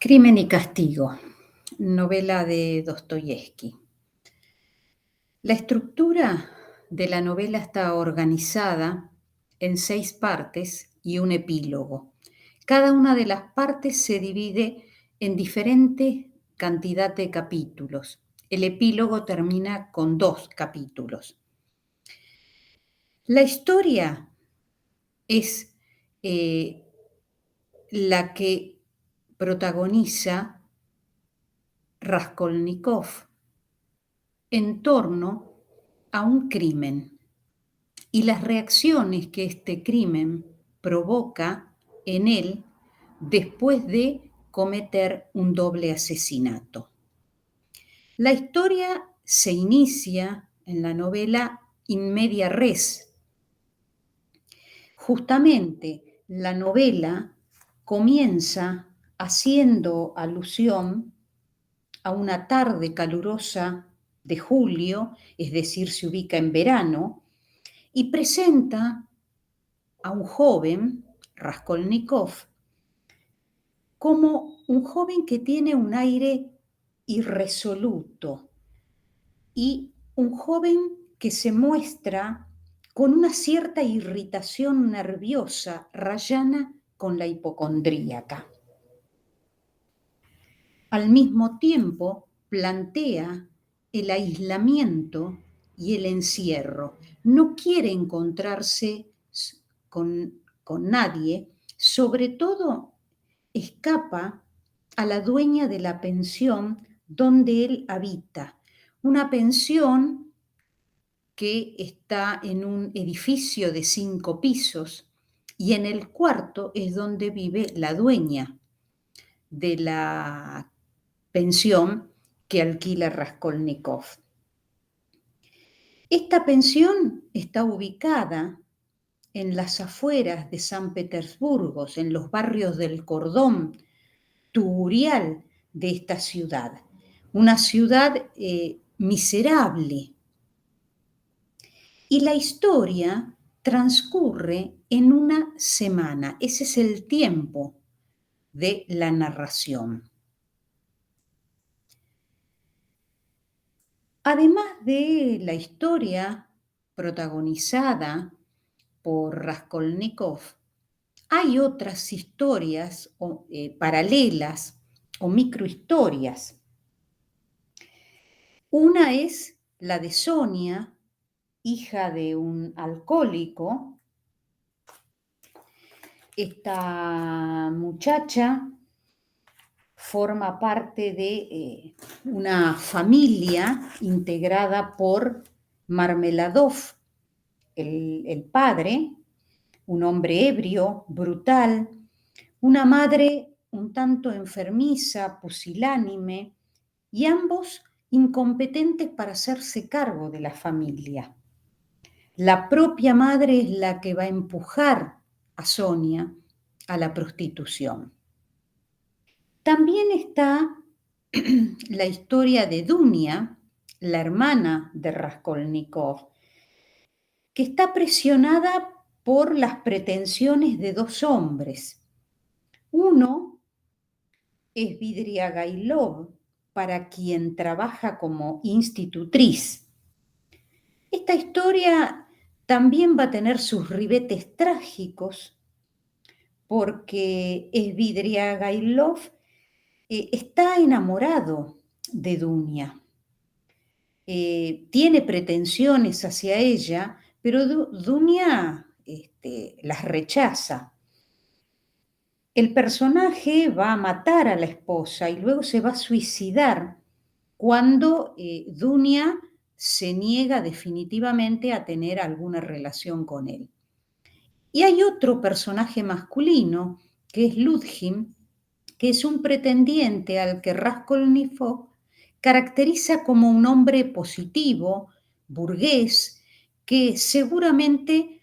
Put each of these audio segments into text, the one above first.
Crimen y castigo, novela de Dostoyevski. La estructura de la novela está organizada en 6 partes y un epílogo. Cada una de las partes se divide en diferente cantidad de capítulos. El epílogo termina con 2 capítulos. La historia es la que protagoniza Raskolnikov en torno a un crimen y las reacciones que este crimen provoca en él después de cometer un doble asesinato. La historia se inicia en la novela In media res. Justamente la novela comienza haciendo alusión a una tarde calurosa de julio, es decir, se ubica en verano, y presenta a un joven, Raskolnikov, como un joven que tiene un aire irresoluto y un joven que se muestra con una cierta irritación nerviosa, rayana con la hipocondríaca. Al mismo tiempo, plantea el aislamiento y el encierro. No quiere encontrarse con nadie, sobre todo escapa a la dueña de la pensión donde él habita, una pensión que está en un edificio de 5 pisos y en el cuarto es donde vive la dueña de la pensión que alquila Raskolnikov. Esta pensión está ubicada en las afueras de San Petersburgo, en los barrios del cordón tugurial de esta ciudad, una ciudad miserable. Y la historia transcurre en una semana, ese es el tiempo de la narración. Además de la historia protagonizada por Raskolnikov, hay otras historias paralelas o microhistorias. Una es la de Sonia, hija de un alcohólico. Esta muchacha forma parte de una familia integrada por Marmeladov, el padre, un hombre ebrio, brutal, una madre un tanto enfermiza, pusilánime, y ambos incompetentes para hacerse cargo de la familia. La propia madre es la que va a empujar a Sonia a la prostitución. También está la historia de Dunia, la hermana de Raskolnikov, que está presionada por las pretensiones de 2 hombres. Uno es Vidriagailov, para quien trabaja como institutriz. Esta historia también va a tener sus ribetes trágicos, porque Svidrigailov está enamorado de Dunia. Tiene pretensiones hacia ella, pero Dunia las rechaza. El personaje va a matar a la esposa y luego se va a suicidar cuando Dunia se niega definitivamente a tener alguna relación con él. Y hay otro personaje masculino, que es Ludjim, que es un pretendiente al que Raskolnikov caracteriza como un hombre positivo, burgués, que seguramente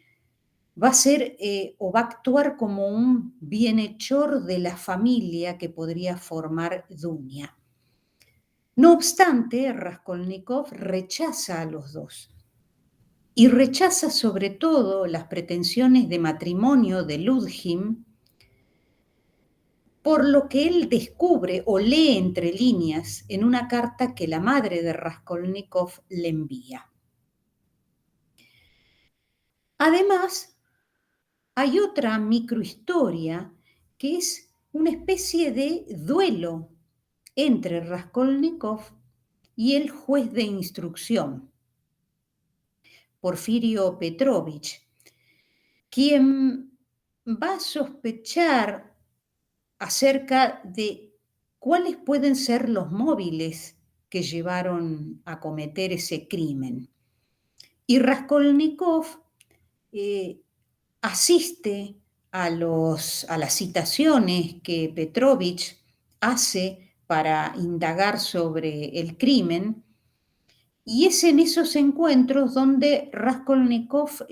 va a ser o va a actuar como un bienhechor de la familia que podría formar Dunia. No obstante, Raskolnikov rechaza a los dos y rechaza sobre todo las pretensiones de matrimonio de Ludjim por lo que él descubre o lee entre líneas en una carta que la madre de Raskolnikov le envía. Además, hay otra microhistoria que es una especie de duelo entre Raskolnikov y el juez de instrucción, Porfirio Petrovich, quien va a sospechar acerca de cuáles pueden ser los móviles que llevaron a cometer ese crimen. Y Raskolnikov asiste a las citaciones que Petrovich hace para indagar sobre el crimen, y es en esos encuentros donde Raskolnikov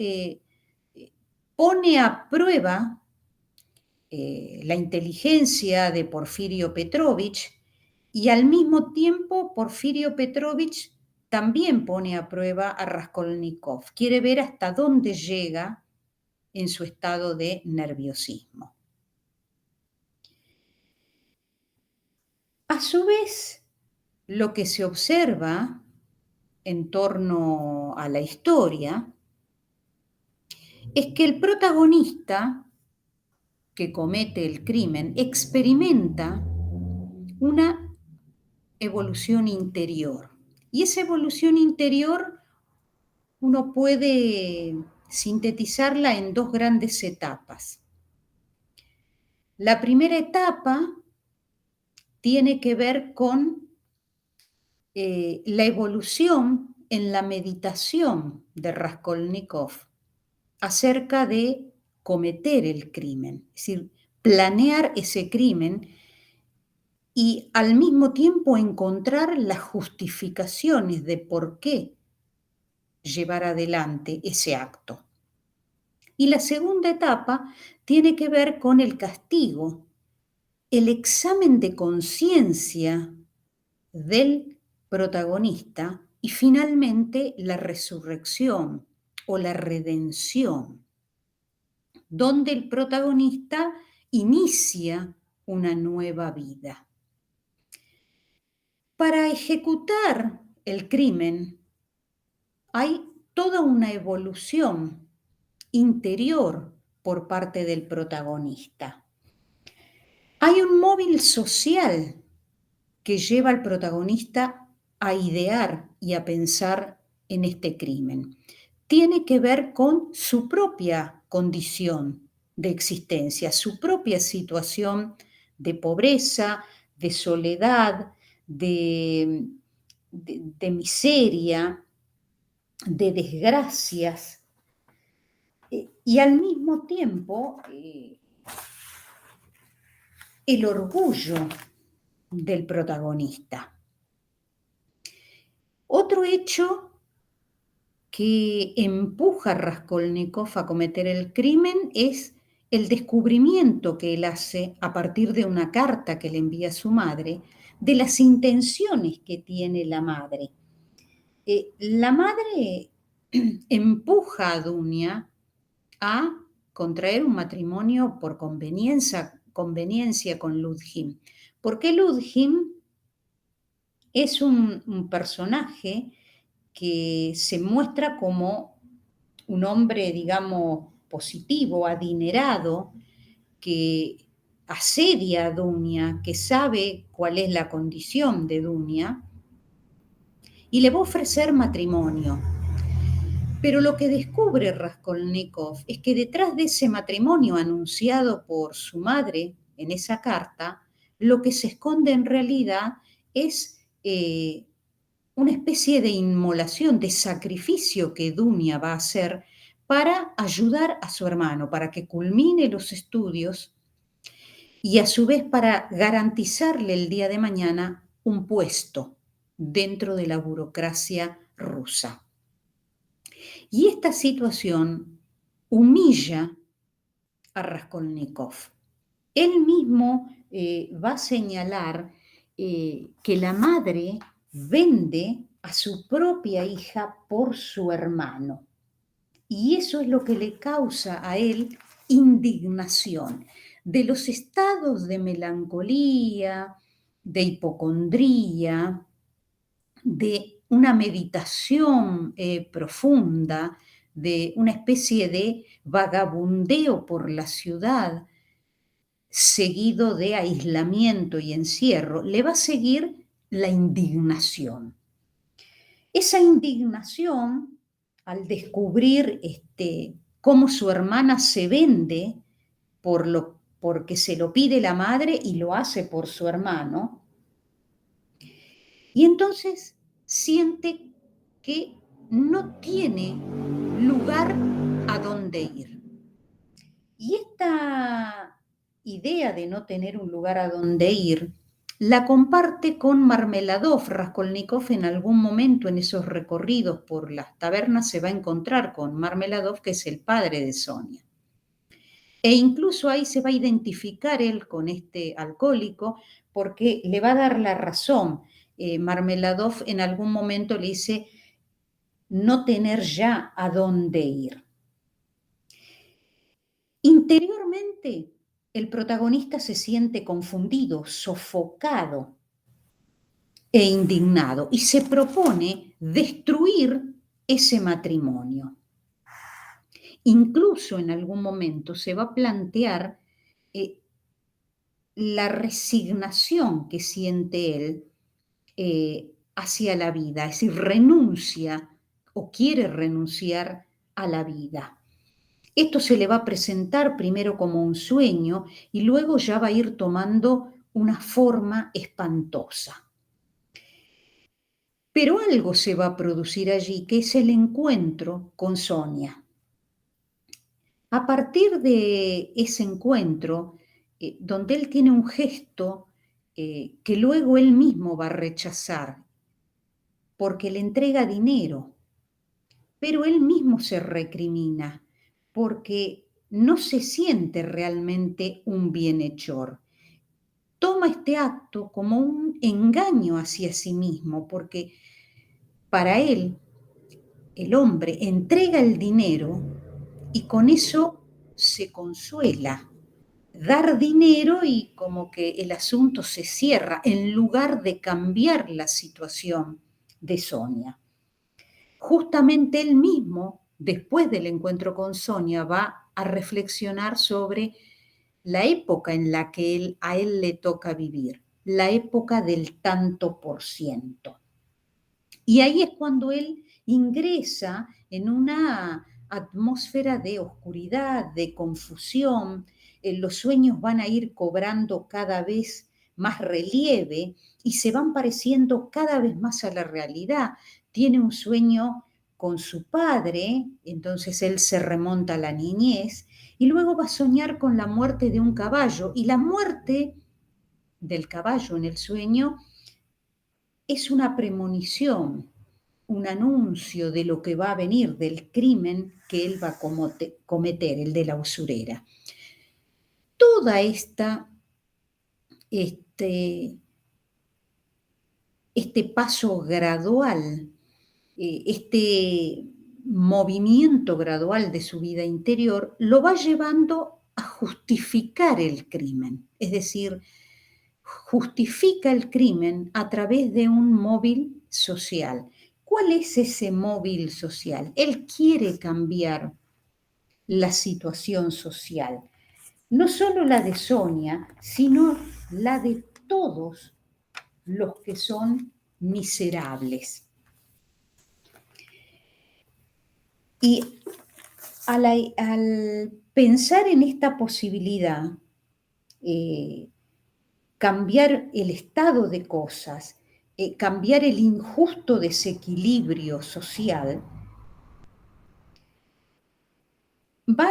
pone a prueba la inteligencia de Porfirio Petrovich, y al mismo tiempo Porfirio Petrovich también pone a prueba a Raskolnikov. Quiere ver hasta dónde llega en su estado de nerviosismo. A su vez, lo que se observa en torno a la historia es que el protagonista que comete el crimen experimenta una evolución interior. Y esa evolución interior uno puede sintetizarla en dos grandes etapas. La primera etapa tiene que ver con la evolución en la meditación de Raskolnikov acerca de cometer el crimen, es decir, planear ese crimen y al mismo tiempo encontrar las justificaciones de por qué llevar adelante ese acto. Y la segunda etapa tiene que ver con el castigo, el examen de conciencia del protagonista y finalmente la resurrección o la redención, donde el protagonista inicia una nueva vida. Para ejecutar el crimen hay toda una evolución interior por parte del protagonista. Hay un móvil social que lleva al protagonista a idear y a pensar en este crimen. Tiene que ver con su propia condición de existencia, su propia situación de pobreza, de soledad, de miseria, de desgracias, y al mismo tiempo el orgullo del protagonista. Otro hecho que empuja a Raskolnikov a cometer el crimen es el descubrimiento que él hace a partir de una carta que le envía a su madre, de las intenciones que tiene la madre. La madre empuja a Dunia a contraer un matrimonio por conveniencia con Ludgim, porque Ludgim es un personaje que se muestra como un hombre, digamos, positivo, adinerado, que asedia a Dunia, que sabe cuál es la condición de Dunia, y le va a ofrecer matrimonio. Pero lo que descubre Raskolnikov es que detrás de ese matrimonio anunciado por su madre en esa carta, lo que se esconde en realidad es una especie de inmolación, de sacrificio que Dunia va a hacer para ayudar a su hermano, para que culmine los estudios y a su vez para garantizarle el día de mañana un puesto dentro de la burocracia rusa. Y esta situación humilla a Raskolnikov. Él mismo va a señalar que la madre vende a su propia hija por su hermano. Y eso es lo que le causa a él indignación. de los estados de melancolía, de hipocondría, de una meditación profunda, de una especie de vagabundeo por la ciudad, seguido de aislamiento y encierro, le va a seguir la indignación. Esa indignación, al descubrir cómo su hermana se vende porque se lo pide la madre y lo hace por su hermano, y entonces siente que no tiene lugar a dónde ir. Y esta idea de no tener un lugar a dónde ir la comparte con Marmeladov. Raskolnikov en algún momento en esos recorridos por las tabernas se va a encontrar con Marmeladov, que es el padre de Sonia. E incluso ahí se va a identificar él con este alcohólico porque le va a dar la razón. Marmeladov en algún momento le dice no tener ya a dónde ir. Interiormente, el protagonista se siente confundido, sofocado e indignado y se propone destruir ese matrimonio. Incluso en algún momento se va a plantear la resignación que siente él hacia la vida, es decir, renuncia o quiere renunciar a la vida. Esto se le va a presentar primero como un sueño y luego ya va a ir tomando una forma espantosa. Pero algo se va a producir allí, que es el encuentro con Sonia. A partir de ese encuentro, donde él tiene un gesto que luego él mismo va a rechazar, porque le entrega dinero, pero él mismo se recrimina, porque no se siente realmente un bienhechor. Toma este acto como un engaño hacia sí mismo, porque para él, el hombre entrega el dinero y con eso se consuela. Dar dinero y como que el asunto se cierra en lugar de cambiar la situación de Sonia. Justamente él mismo, después del encuentro con Sonia, va a reflexionar sobre la época en la que a él le toca vivir, la época del tanto por ciento. Y ahí es cuando él ingresa en una atmósfera de oscuridad, de confusión. Los sueños van a ir cobrando cada vez más relieve y se van pareciendo cada vez más a la realidad. Tiene un sueño con su padre, entonces él se remonta a la niñez y luego va a soñar con la muerte de un caballo, y la muerte del caballo en el sueño es una premonición, un anuncio de lo que va a venir, del crimen que él va a cometer, el de la usurera. Toda este paso gradual, este movimiento gradual de su vida interior, lo va llevando a justificar el crimen, es decir, justifica el crimen a través de un móvil social. ¿Cuál es ese móvil social? Él quiere cambiar la situación social, no solo la de Sonia, sino la de todos los que son miserables. Y al pensar en esta posibilidad, cambiar el estado de cosas, cambiar el injusto desequilibrio social, va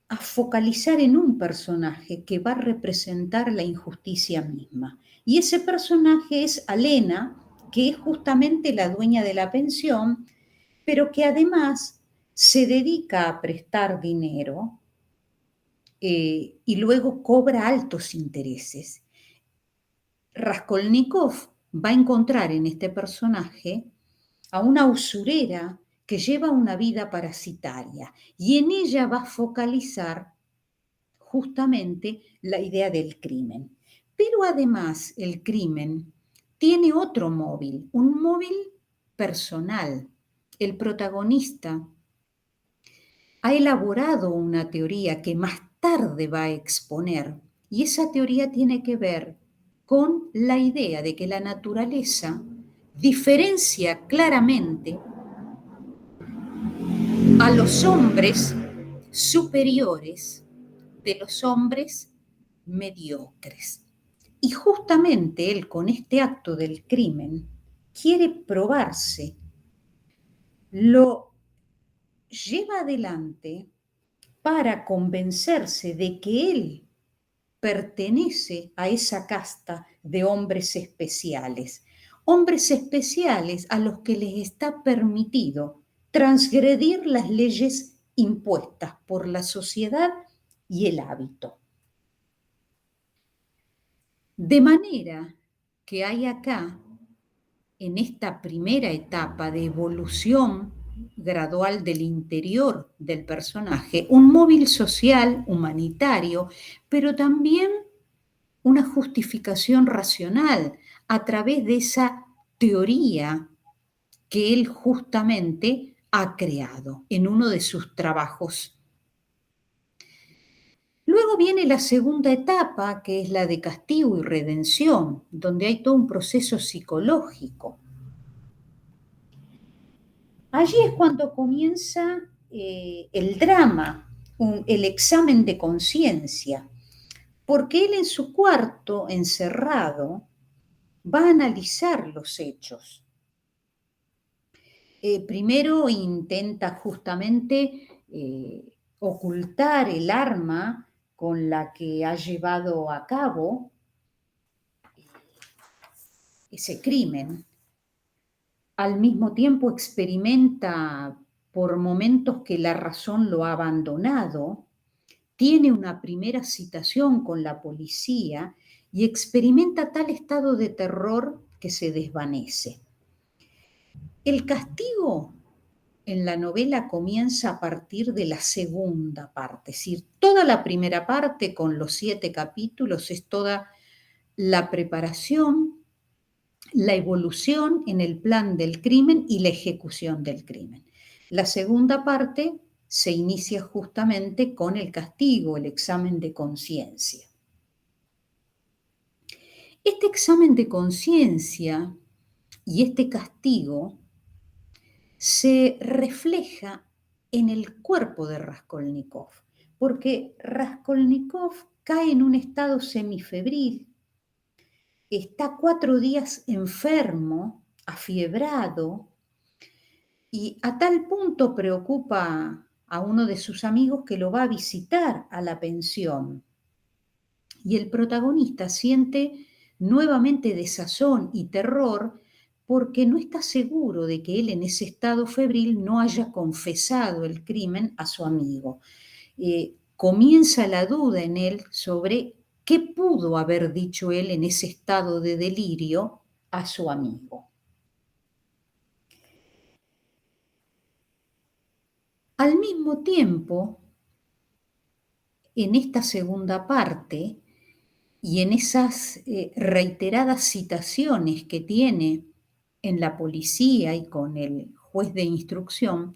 a focalizar en un personaje que va a representar la injusticia misma. Y ese personaje es Alena, que es justamente la dueña de la pensión, pero que además se dedica a prestar dinero y luego cobra altos intereses. Raskolnikov va a encontrar en este personaje a una usurera que lleva una vida parasitaria y en ella va a focalizar justamente la idea del crimen. Pero además el crimen tiene otro móvil, un móvil personal. El protagonista ha elaborado una teoría que más tarde va a exponer, y esa teoría tiene que ver con la idea de que la naturaleza diferencia claramente a los hombres superiores de los hombres mediocres. Y justamente él, con este acto del crimen, quiere probarse, lo lleva adelante para convencerse de que él pertenece a esa casta de hombres especiales a los que les está permitido transgredir las leyes impuestas por la sociedad y el hábito. De manera que hay acá, en esta primera etapa de evolución gradual del interior del personaje, un móvil social, humanitario, pero también una justificación racional a través de esa teoría que él justamente ha creado en uno de sus trabajos. Luego viene la segunda etapa, que es la de castigo y redención, donde hay todo un proceso psicológico. Allí es cuando comienza el drama, el examen de conciencia, porque él en su cuarto, encerrado, va a analizar los hechos. Primero intenta justamente ocultar el arma con la que ha llevado a cabo ese crimen. Al mismo tiempo experimenta por momentos que la razón lo ha abandonado, tiene una primera citación con la policía y experimenta tal estado de terror que se desvanece. El castigo en la novela comienza a partir de la segunda parte, es decir, toda la primera parte con los 7 capítulos es toda la preparación, la evolución en el plan del crimen y la ejecución del crimen. La segunda parte se inicia justamente con el castigo, el examen de conciencia. Este examen de conciencia y este castigo se refleja en el cuerpo de Raskolnikov, porque Raskolnikov cae en un estado semifebril, está 4 días enfermo, afiebrado, y a tal punto preocupa a uno de sus amigos que lo va a visitar a la pensión. Y el protagonista siente nuevamente desazón y terror porque no está seguro de que él en ese estado febril no haya confesado el crimen a su amigo. Comienza la duda en él sobre qué pudo haber dicho él en ese estado de delirio a su amigo. Al mismo tiempo, en esta segunda parte y en esas reiteradas citaciones que tiene en la policía y con el juez de instrucción,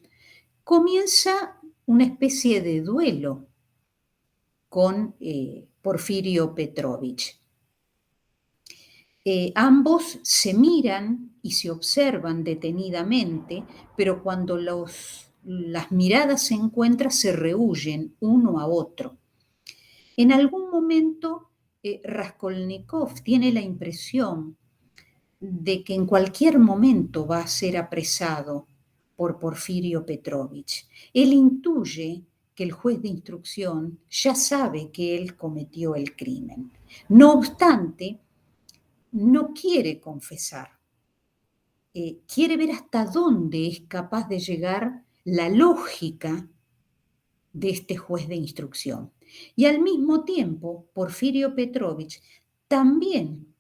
comienza una especie de duelo con Porfirio Petrovich. Ambos se miran y se observan detenidamente, pero cuando las miradas se encuentran se rehuyen uno a otro. En algún momento Raskolnikov tiene la impresión de que en cualquier momento va a ser apresado por Porfirio Petrovich. Él intuye que el juez de instrucción ya sabe que él cometió el crimen. No obstante, no quiere confesar. Quiere ver hasta dónde es capaz de llegar la lógica de este juez de instrucción. Y al mismo tiempo, Porfirio Petrovich también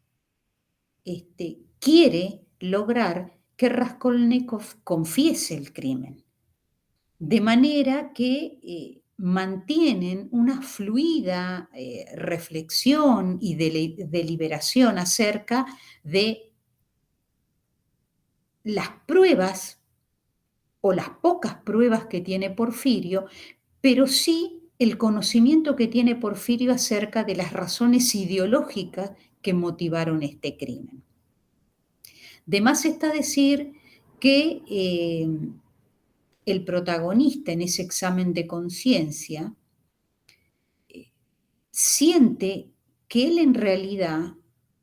quiere lograr que Raskolnikov confiese el crimen. De manera que mantienen una fluida reflexión y deliberación acerca de las pruebas o las pocas pruebas que tiene Porfirio, pero sí el conocimiento que tiene Porfirio acerca de las razones ideológicas que motivaron este crimen. De más está decir que el protagonista en ese examen de conciencia siente que él en realidad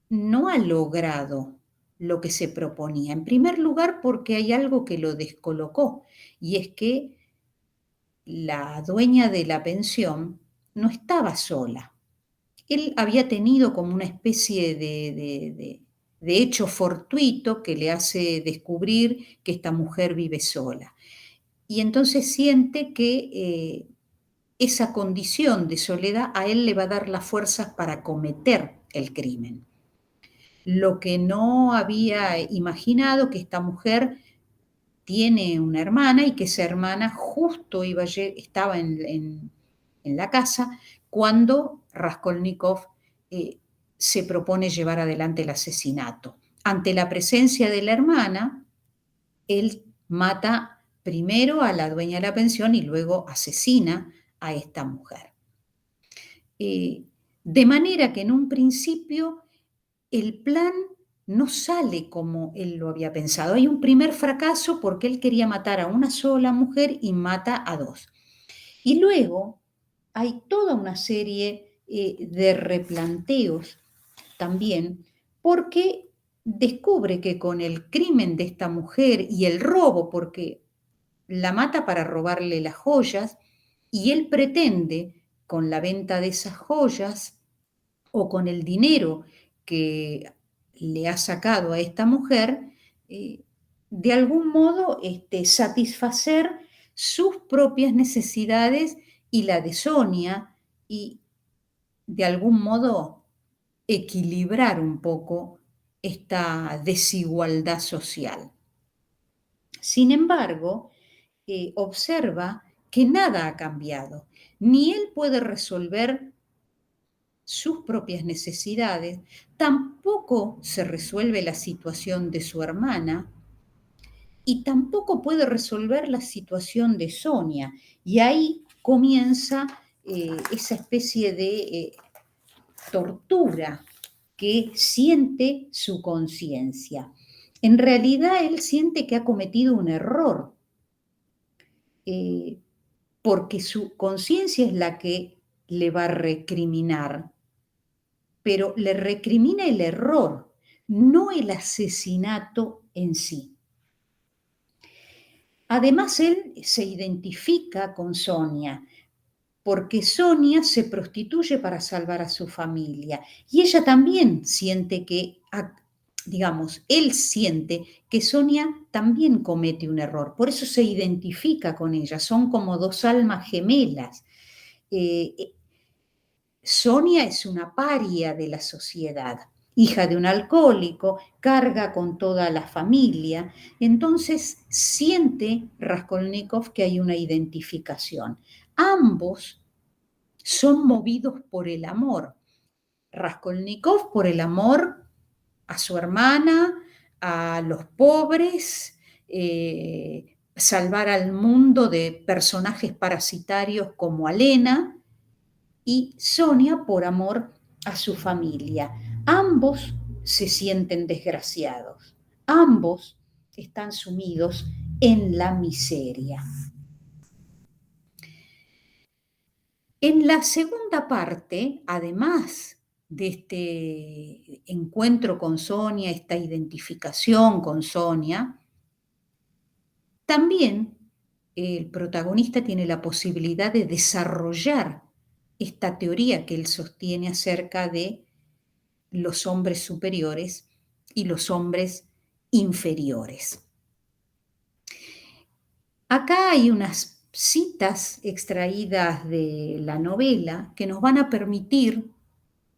no ha logrado lo que se proponía. En primer lugar, porque hay algo que lo descolocó, y es que la dueña de la pensión no estaba sola. Él había tenido como una especie de hecho fortuito que le hace descubrir que esta mujer vive sola. Y entonces siente que esa condición de soledad a él le va a dar las fuerzas para cometer el crimen. Lo que no había imaginado que esta mujer tiene una hermana y que esa hermana justo estaba en la casa cuando Raskolnikov se propone llevar adelante el asesinato. Ante la presencia de la hermana, él mata primero a la dueña de la pensión y luego asesina a esta mujer. De manera que en un principio el plan no sale como él lo había pensado. Hay un primer fracaso porque él quería matar a una sola mujer y mata a dos. Y luego hay toda una serie de replanteos también porque descubre que con el crimen de esta mujer y el robo, porque la mata para robarle las joyas, y él pretende, con la venta de esas joyas o con el dinero que le ha sacado a esta mujer, de algún modo satisfacer sus propias necesidades y la de Sonia, y de algún modo equilibrar un poco esta desigualdad social. Sin embargo, observa que nada ha cambiado. Ni él puede resolver sus propias necesidades, tampoco se resuelve la situación de su hermana y tampoco puede resolver la situación de Sonia. Y ahí comienza esa especie de tortura que siente su conciencia. En realidad él siente que ha cometido un error, porque su conciencia es la que le va a recriminar, pero le recrimina el error, no el asesinato en sí. Además, él se identifica con Sonia, porque Sonia se prostituye para salvar a su familia y ella también siente que, digamos, él siente que Sonia también comete un error, por eso se identifica con ella, son como dos almas gemelas. Sonia es una paria de la sociedad, hija de un alcohólico, carga con toda la familia, entonces siente Raskolnikov que hay una identificación. Ambos son movidos por el amor. Raskolnikov por el amor a su hermana, a los pobres, salvar al mundo de personajes parasitarios como Alena, y Sonia por amor a su familia. Ambos se sienten desgraciados, ambos están sumidos en la miseria. En la segunda parte, además de este encuentro con Sonia, esta identificación con Sonia, también el protagonista tiene la posibilidad de desarrollar esta teoría que él sostiene acerca de los hombres superiores y los hombres inferiores. Acá hay unas citas extraídas de la novela que nos van a permitir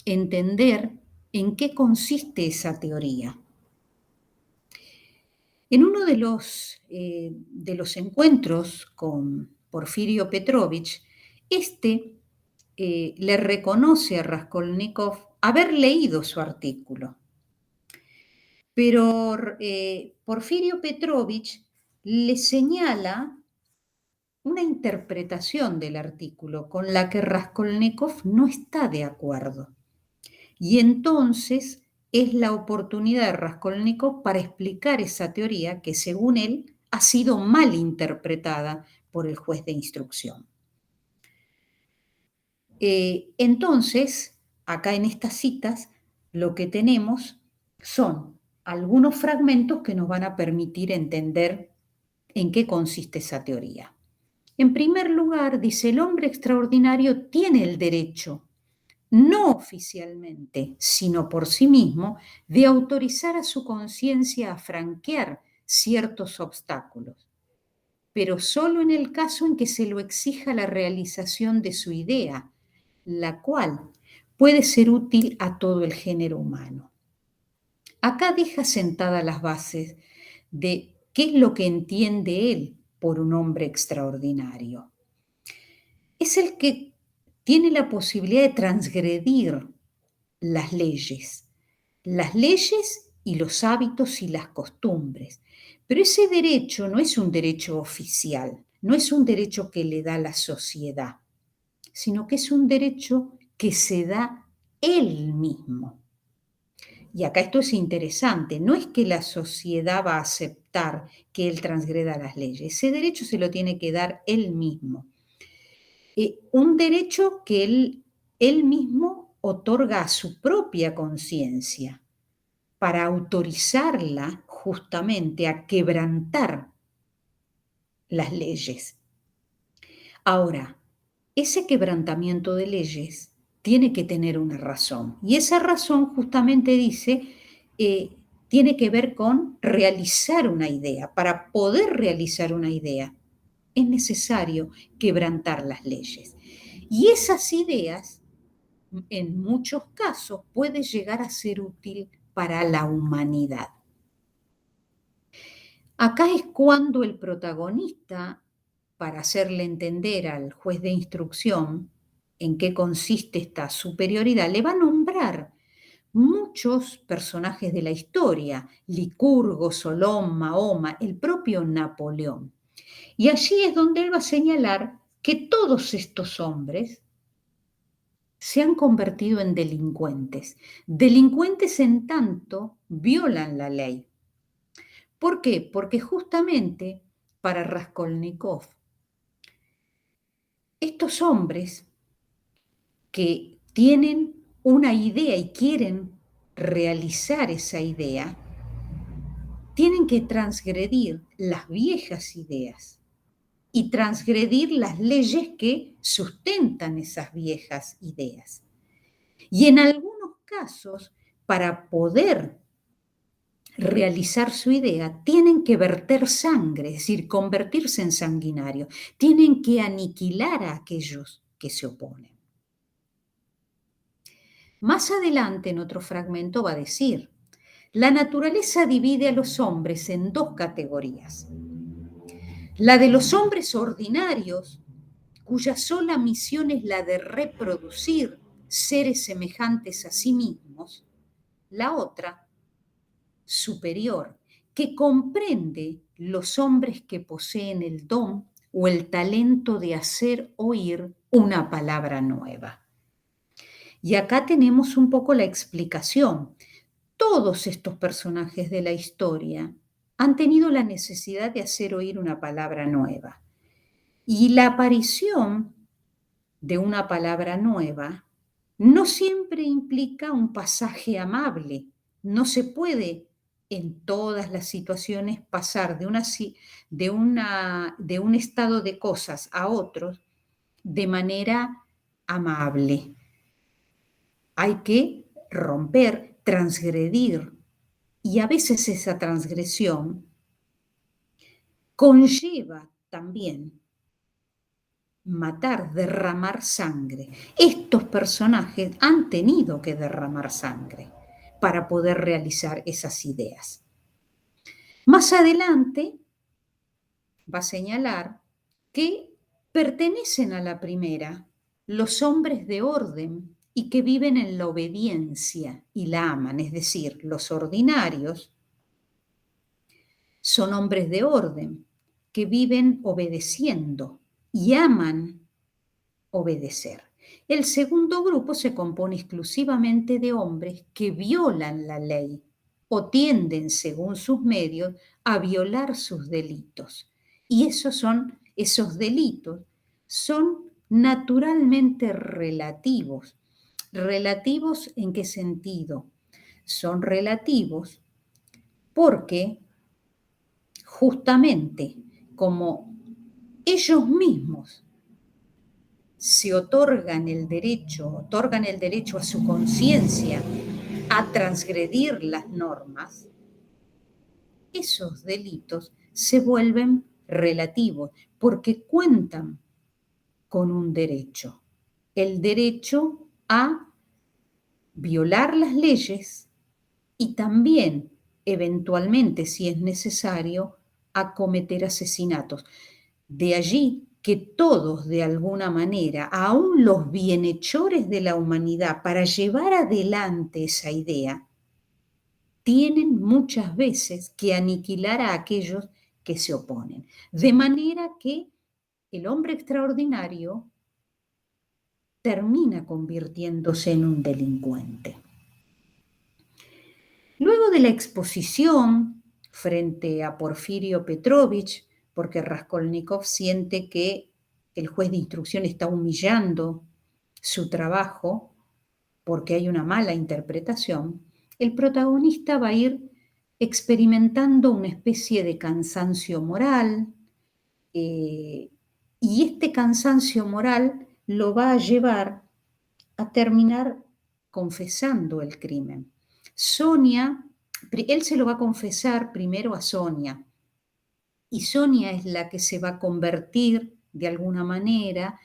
entender en qué consiste esa teoría. En uno de los encuentros con Porfirio Petrovich, le reconoce a Raskolnikov haber leído su artículo, pero Porfirio Petrovich le señala una interpretación del artículo con la que Raskolnikov no está de acuerdo. Y entonces es la oportunidad de Raskolnikov para explicar esa teoría que, según él, ha sido mal interpretada por el juez de instrucción. Entonces, acá en estas citas, lo que tenemos son algunos fragmentos que nos van a permitir entender en qué consiste esa teoría. En primer lugar, dice, el hombre extraordinario tiene el derecho, no oficialmente, sino por sí mismo, de autorizar a su conciencia a franquear ciertos obstáculos, pero solo en el caso en que se lo exija la realización de su idea, la cual puede ser útil a todo el género humano. Acá deja sentadas las bases de qué es lo que entiende él por un hombre extraordinario. Es el que tiene la posibilidad de transgredir las leyes y los hábitos y las costumbres. Pero ese derecho no es un derecho oficial, no es un derecho que le da la sociedad, sino que es un derecho que se da él mismo. Y acá esto es interesante, no es que la sociedad va a aceptar que él transgreda las leyes, ese derecho se lo tiene que dar él mismo. Un derecho que él mismo otorga a su propia conciencia para autorizarla justamente a quebrantar las leyes. Ahora, ese quebrantamiento de leyes tiene que tener una razón, y esa razón justamente dice, tiene que ver con realizar una idea. Para poder realizar una idea es necesario quebrantar las leyes. Y esas ideas, en muchos casos, pueden llegar a ser útil para la humanidad. Acá es cuando el protagonista, para hacerle entender al juez de instrucción en qué consiste esta superioridad, le va a nombrar muchos personajes de la historia, Licurgo, Solón, Mahoma, el propio Napoleón. Y allí es donde él va a señalar que todos estos hombres se han convertido en delincuentes. Delincuentes en tanto violan la ley. ¿Por qué? Porque justamente para Raskolnikov, estos hombres que tienen una idea y quieren realizar esa idea, tienen que transgredir las viejas ideas y transgredir las leyes que sustentan esas viejas ideas. Y en algunos casos, para poder realizar su idea, tienen que verter sangre, es decir, convertirse en sanguinario, tienen que aniquilar a aquellos que se oponen. Más adelante, en otro fragmento, va a decir, la naturaleza divide a los hombres en dos categorías. La de los hombres ordinarios, cuya sola misión es la de reproducir seres semejantes a sí mismos. La otra, superior, que comprende los hombres que poseen el don o el talento de hacer oír una palabra nueva. Y acá tenemos un poco la explicación. Todos estos personajes de la historia han tenido la necesidad de hacer oír una palabra nueva. Y la aparición de una palabra nueva no siempre implica un pasaje amable. No se puede en todas las situaciones pasar de un estado de cosas a otro de manera amable. Hay que romper, transgredir, y a veces esa transgresión conlleva también matar, derramar sangre. Estos personajes han tenido que derramar sangre para poder realizar esas ideas. Más adelante va a señalar que Pertenecen a la primera los hombres de orden y que viven en la obediencia y la aman, es decir, los ordinarios son hombres de orden que viven obedeciendo y aman obedecer. El segundo grupo se compone exclusivamente de hombres que violan la ley o tienden, según sus medios, a violar sus delitos. Y esos delitos son naturalmente relativos. ¿Relativos en qué sentido? Son relativos porque justamente como ellos mismos se otorgan el derecho a su conciencia a transgredir las normas, esos delitos se vuelven relativos porque cuentan con un derecho, el derecho a violar las leyes y también, eventualmente, si es necesario, a cometer asesinatos. De allí que todos, de alguna manera, aun los bienhechores de la humanidad, para llevar adelante esa idea, tienen muchas veces que aniquilar a aquellos que se oponen. De manera que el hombre extraordinario termina convirtiéndose en un delincuente. Luego de la exposición frente a Porfirio Petrovich, porque Raskolnikov siente que el juez de instrucción está humillando su trabajo porque hay una mala interpretación, el protagonista va a ir experimentando una especie de cansancio moral, y este cansancio moral lo va a llevar a terminar confesando el crimen. Sonia, él se lo va a confesar primero a Sonia, y Sonia es la que se va a convertir de alguna manera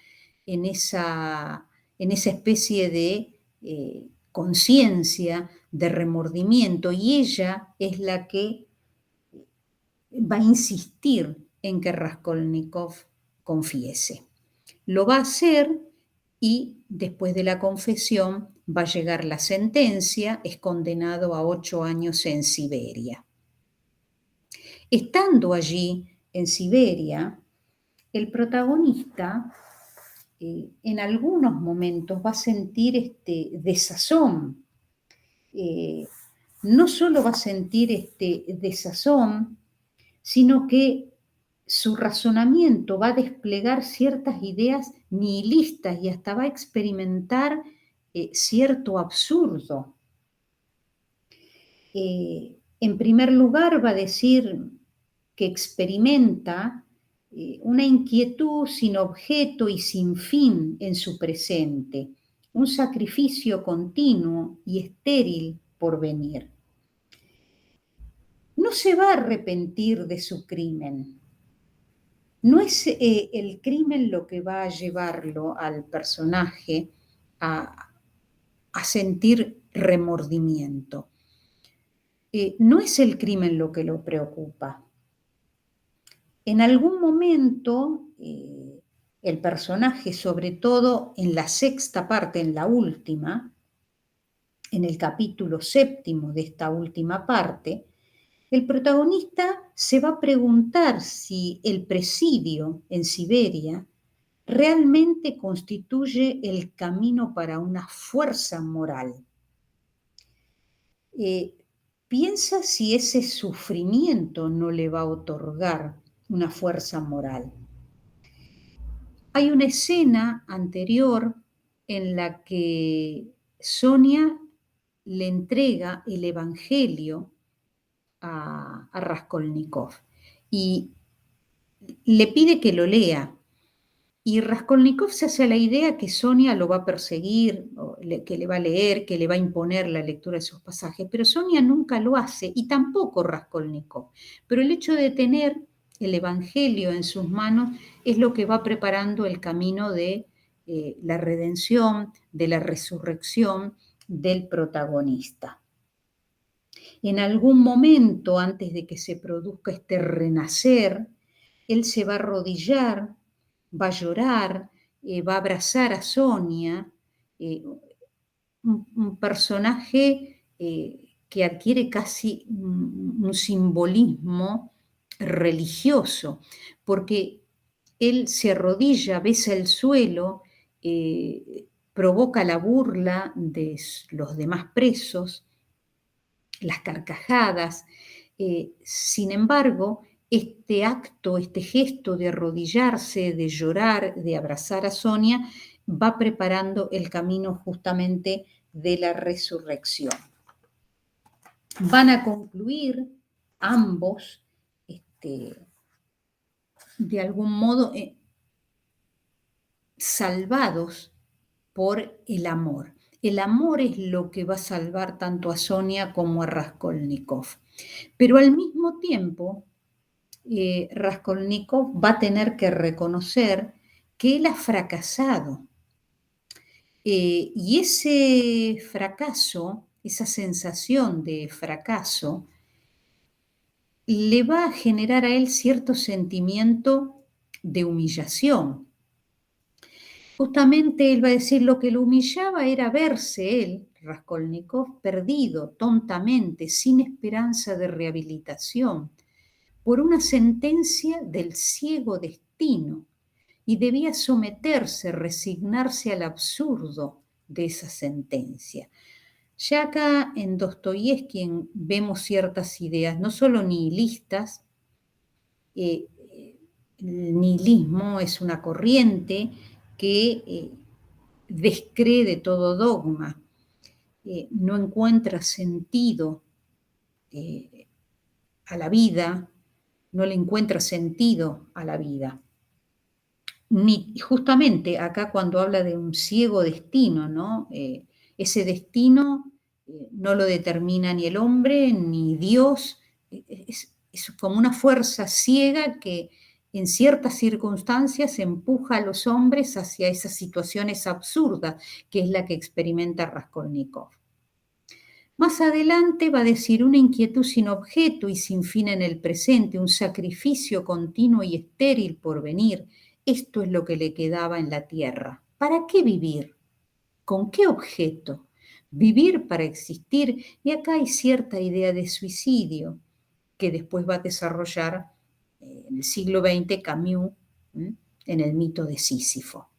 en esa especie de conciencia, de remordimiento, y ella es la que va a insistir en que Raskolnikov confiese. Lo va a hacer y después de la confesión va a llegar la sentencia, es condenado a 8 años en Siberia. Estando allí en Siberia, el protagonista en algunos momentos va a sentir este desazón. No solo va a sentir este desazón, sino que su razonamiento va a desplegar ciertas ideas nihilistas y hasta va a experimentar cierto absurdo. En primer lugar, va a decir que experimenta una inquietud sin objeto y sin fin en su presente, un sacrificio continuo y estéril por venir. No se va a arrepentir de su crimen. No es el crimen lo que va a llevarlo al personaje a sentir remordimiento. No es el crimen lo que lo preocupa. En algún momento, el personaje, sobre todo en la sexta parte, en la última, en el capítulo 7 de esta última parte, el protagonista se va a preguntar si el presidio en Siberia realmente constituye el camino para una fuerza moral. Piensa si ese sufrimiento no le va a otorgar una fuerza moral. Hay una escena anterior en la que Sonia le entrega el Evangelio a Raskolnikov y le pide que lo lea. Y Raskolnikov se hace a la idea que Sonia lo va a perseguir, que le va a leer, que le va a imponer la lectura de esos pasajes, pero Sonia nunca lo hace y tampoco Raskolnikov. Pero el hecho de tener el Evangelio en sus manos es lo que va preparando el camino de la redención, de la resurrección del protagonista. En algún momento, antes de que se produzca este renacer, él se va a arrodillar, va a llorar, va a abrazar a Sonia, un personaje que adquiere casi un simbolismo religioso, porque él se arrodilla, besa el suelo, provoca la burla de los demás presos, las carcajadas. Sin embargo, este acto, este gesto de arrodillarse, de llorar, de abrazar a Sonia, va preparando el camino justamente de la resurrección. Van a concluir ambos, de algún modo, salvados por el amor. El amor es lo que va a salvar tanto a Sonia como a Raskolnikov. Pero al mismo tiempo, Raskolnikov va a tener que reconocer que él ha fracasado. Y ese fracaso, esa sensación de fracaso, le va a generar a él cierto sentimiento de humillación. Justamente él va a decir, lo que lo humillaba era verse él, Raskolnikov, perdido tontamente, sin esperanza de rehabilitación, por una sentencia del ciego destino, y debía someterse, resignarse al absurdo de esa sentencia. Ya acá en Dostoyevski vemos ciertas ideas, no solo nihilistas. El nihilismo es una corriente que descree de todo dogma, no encuentra sentido a la vida, no le encuentra sentido a la vida. Ni, justamente acá cuando habla de un ciego destino, ¿no? Ese destino no lo determina ni el hombre ni Dios, es como una fuerza ciega que en ciertas circunstancias empuja a los hombres hacia esas situaciones absurdas, que es la que experimenta Raskolnikov. Más adelante va a decir una inquietud sin objeto y sin fin en el presente, un sacrificio continuo y estéril por venir. Esto es lo que le quedaba en la tierra. ¿Para qué vivir? ¿Con qué objeto? Vivir para existir. Y acá hay cierta idea de suicidio que después va a desarrollar en el siglo XX Camus, en el mito de Sísifo.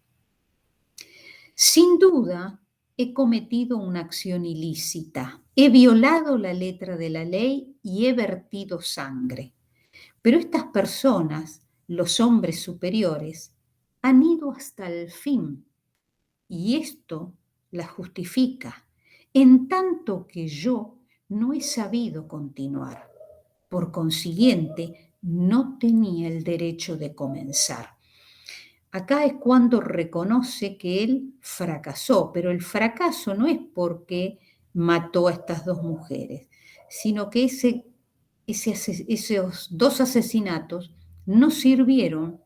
Sin duda, he cometido una acción ilícita, he violado la letra de la ley y he vertido sangre. Pero estas personas, los hombres superiores, han ido hasta el fin y esto la justifica, en tanto que yo no he sabido continuar. Por consiguiente, no tenía el derecho de comenzar. Acá es cuando reconoce que él fracasó, pero el fracaso no es porque mató a estas dos mujeres, sino que esos dos asesinatos no sirvieron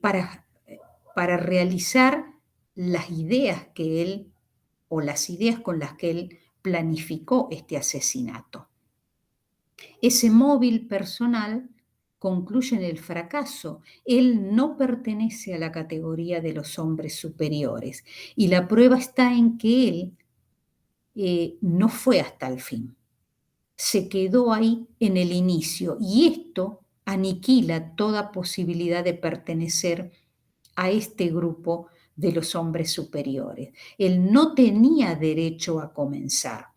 para realizar las ideas que él, o las ideas con las que él planificó este asesinato. Ese móvil personal concluye en el fracaso. Él no pertenece a la categoría de los hombres superiores y la prueba está en que él no fue hasta el fin. Se quedó ahí en el inicio y esto aniquila toda posibilidad de pertenecer a este grupo de los hombres superiores. Él no tenía derecho a comenzar.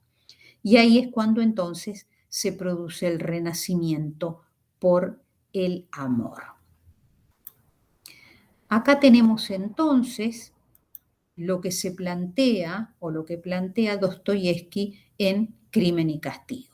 Y ahí es cuando entonces se produce el renacimiento por el amor. Acá tenemos entonces lo que se plantea o lo que plantea Dostoyevski en Crimen y Castigo.